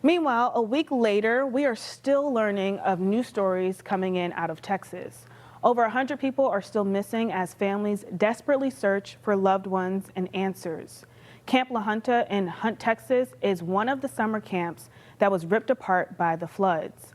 Meanwhile, a week later, we are still learning of new stories coming in out of Texas. Over 100 people are still missing as families desperately search for loved ones and answers. Camp La Junta in Hunt, Texas is one of the summer camps that was ripped apart by the floods.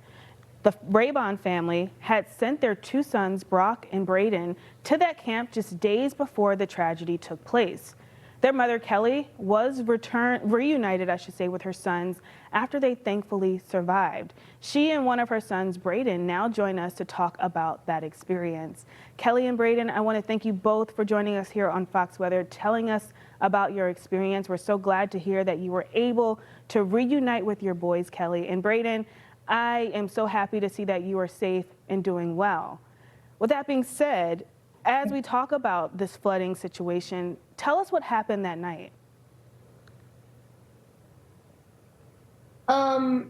The Rabon family had sent their two sons, Brock and Braeden, to that camp just days before the tragedy took place. Their mother, Kelly, was reunited, with her sons after they thankfully survived. She and one of her sons, Braeden, now join us to talk about that experience. Kelly and Braeden, I want to thank you both for joining us here on Fox Weather, telling us about your experience. We're so glad to hear that you were able to reunite with your boys, Kelly. And Braeden, I am so happy to see that you are safe and doing well. With that being said, as we talk about this flooding situation, tell us what happened that night.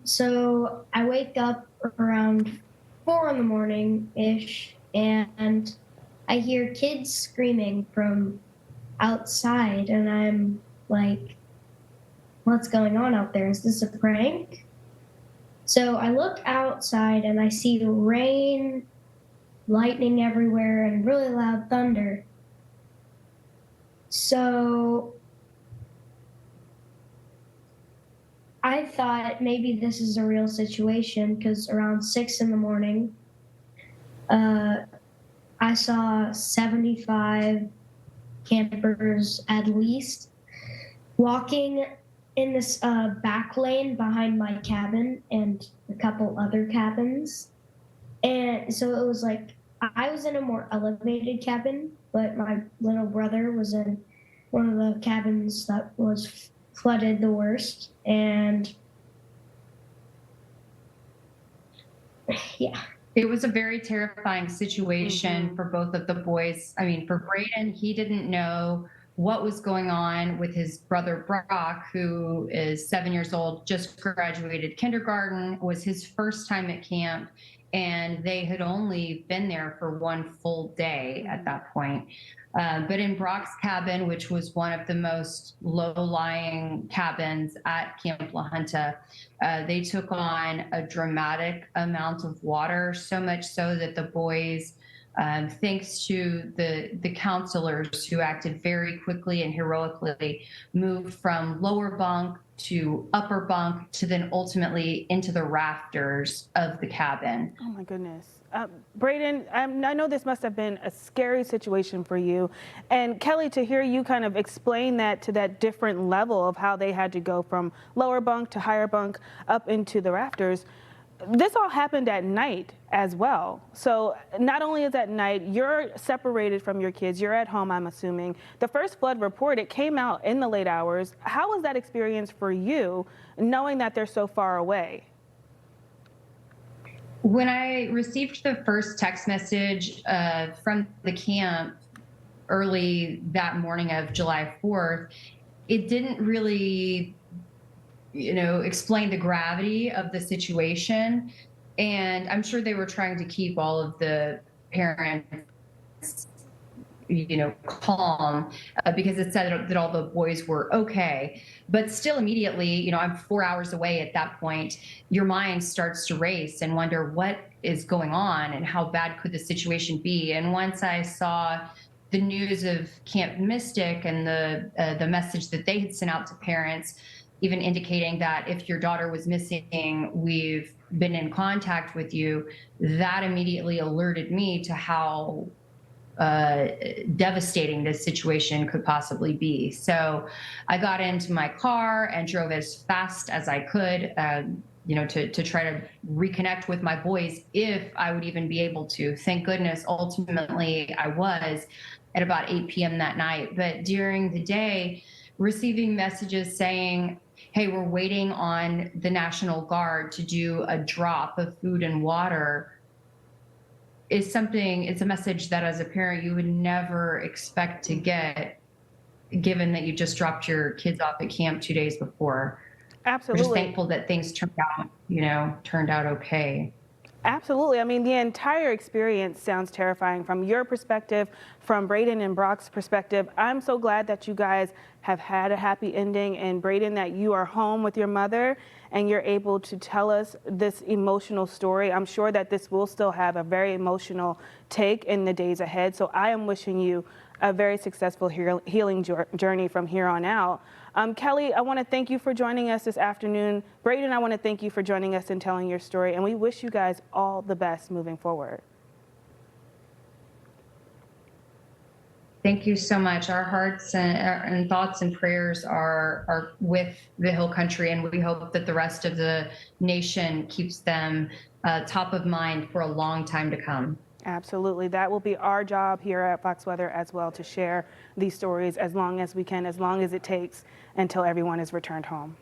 So I wake up around 4 in the morning-ish, and I hear kids screaming from outside, and I'm like, what's going on out there? Is this a prank? So I look outside and I see the rain, lightning everywhere, and really loud thunder. So I thought maybe this is a real situation because around 6 in the morning, I saw 75 campers at least walking in this back lane behind my cabin and a couple other cabins. And so it was like, I was in a more elevated cabin, but my little brother was in one of the cabins that was flooded the worst. And yeah. It was a very terrifying situation for both of the boys. I mean, for Braeden, he didn't know what was going on with his brother Brock, who is 7 years old, just graduated kindergarten, was his first time at camp, and they had only been there for one full day at that point. But in Brock's cabin, which was one of the most low-lying cabins at Camp La Junta, they took on a dramatic amount of water, so much so that the boys, thanks to the counselors who acted very quickly and heroically, moved from lower bunk to upper bunk to then ultimately into the rafters of the cabin. Oh my goodness. Braeden, I know this must have been a scary situation for you. And Kelly, to hear you kind of explain that to that different level of how they had to go from lower bunk to higher bunk up into the rafters, this all happened at night as well. So not only is at night, you're separated from your kids, you're at home, I'm assuming. The first flood report, it came out in the late hours. How was that experience for you, knowing that they're so far away? When I received the first text message from the camp early that morning of July 4th, it didn't really explain the gravity of the situation. And I'm sure they were trying to keep all of the parents, calm because it said that all the boys were okay. But still immediately, I'm 4 hours away at that point. Your mind starts to race and wonder what is going on and how bad could the situation be. And once I saw the news of Camp Mystic and the message that they had sent out to parents, even indicating that if your daughter was missing, we've been in contact with you, that immediately alerted me to how devastating this situation could possibly be. So I got into my car and drove as fast as I could, to try to reconnect with my boys if I would even be able to. Thank goodness, ultimately I was at about 8 p.m. that night. But during the day, receiving messages saying, hey, we're waiting on the National Guard to do a drop of food and water, it's a message that as a parent you would never expect to get, given that you just dropped your kids off at camp 2 days before. Absolutely. We're just thankful that things turned out okay. Absolutely. I mean, the entire experience sounds terrifying from your perspective, from Braeden and Brock's perspective. I'm so glad that you guys have had a happy ending, and Braeden, that you are home with your mother, and you're able to tell us this emotional story. I'm sure that this will still have a very emotional take in the days ahead. So I am wishing you a very successful healing journey from here on out. Keli, I want to thank you for joining us this afternoon. Braeden, I want to thank you for joining us and telling your story, and we wish you guys all the best moving forward. Thank you so much. Our hearts and thoughts and prayers are with the Hill Country, and we hope that the rest of the nation keeps them top of mind for a long time to come. Absolutely. That will be our job here at Fox Weather as well, to share these stories as long as we can, as long as it takes, until everyone is returned home.